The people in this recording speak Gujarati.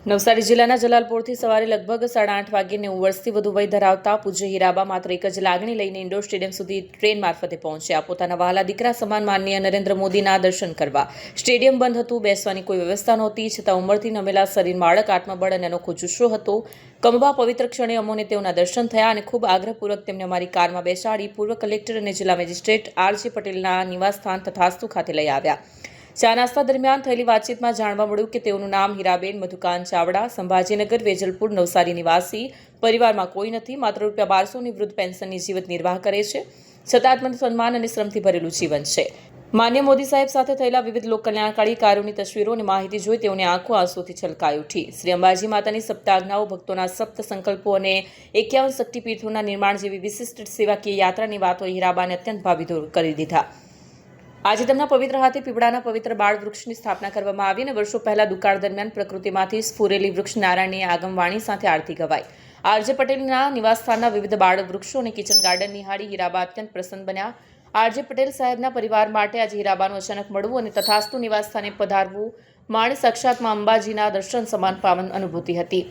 નવસારી જિલ્લાના જલાલપોરથી સવારે લગભગ 8:30 વાગ્યે 90 વર્ષથી વધુ વય ધરાવતા પૂજ્ય હીરાબા માત્ર એક જ લાગણી લઈને ઇન્ડોર સ્ટેડિયમ સુધી ટ્રેન મારફતે પહોંચ્યા. પોતાના વહાલા દીકરા સમાન માનનીય નરેન્દ્ર મોદીના દર્શન કરવા. સ્ટેડિયમ બંધ હતું, બેસવાની કોઈ વ્યવસ્થા નહોતી, છતાં ઉંમરથી નમેલા શરીરમાં અડગ આત્મબળ અને અનોખો જુસ્સો હતો. કમબા પવિત્ર ક્ષણે અમોને તેઓના દર્શન થયા અને ખૂબ આગ્રહપૂર્વક તેમને અમારી કારમાં બેસાડી પૂર્વ કલેક્ટર અને જિલ્લા મેજિસ્ટ્રેટ આર.જે. પટેલના નિવાસસ્થાન તથાસ્તુ ખાતે લઈ આવ્યા. ચા નાસ્તા દરમિયાન થયેલી વાતચીતમાં જાણવા મળ્યું કે તેઓનું નામ હીરાબેન મધુકાન ચાવડા, સંભાજીનગર, વેજલપુર, નવસારી નિવાસી. પરિવારમાં કોઈ નથી, માત્ર ₹1200ની વૃદ્ધ પેન્શનની જીવન નિર્વાહ કરે છે. છતાં આત્મસન્માન અને શ્રમથી ભરેલું જીવન છે. માન્ય મોદી સાહેબ સાથે થયેલા વિવિધ લોકકલ્યાણકારી કાર્યોની તસવીરો અને માહિતી જોઈ તેઓની આંખો આંસુથી છલકાઈ ઉઠી. શ્રી અંબાજી માતાની સપ્તાજ્ઞાઓ, ભક્તોના સપ્ત સંકલ્પો અને 51 શક્તિપીઠોના નિર્માણ જેવી વિશિષ્ટ સેવાકીય યાત્રાની વાતોએ હીરાબાને અત્યંત ભાવિધોર કરી દીધા. આજે તેમના પવિત્ર હાથે પીપળાના પવિત્ર બાળ વૃક્ષની સ્થાપના કરવામાં આવી અને વર્ષો પહેલા દુકાળ દરમિયાન પ્રકૃતિમાંથી સ્ફુરેલી વૃક્ષ નારાયણની આગમવાણી સાથે આરતી ગવાઈ. આર.જે. પટેલના નિવાસસ્થાનના વિવિધ બાળ વૃક્ષો અને કિચન ગાર્ડન નિહાળી હીરાબા અત્યંત પ્રસન્ન બન્યા. આર.જે. પટેલ સાહેબના પરિવાર માટે આજે હીરાબાનું અચાનક મળવું અને તથાસ્તુ નિવાસસ્થાને પધારવું માણે સાક્ષાતમાં અંબાજીના દર્શન સમાન પાવન અનુભૂતિ હતી.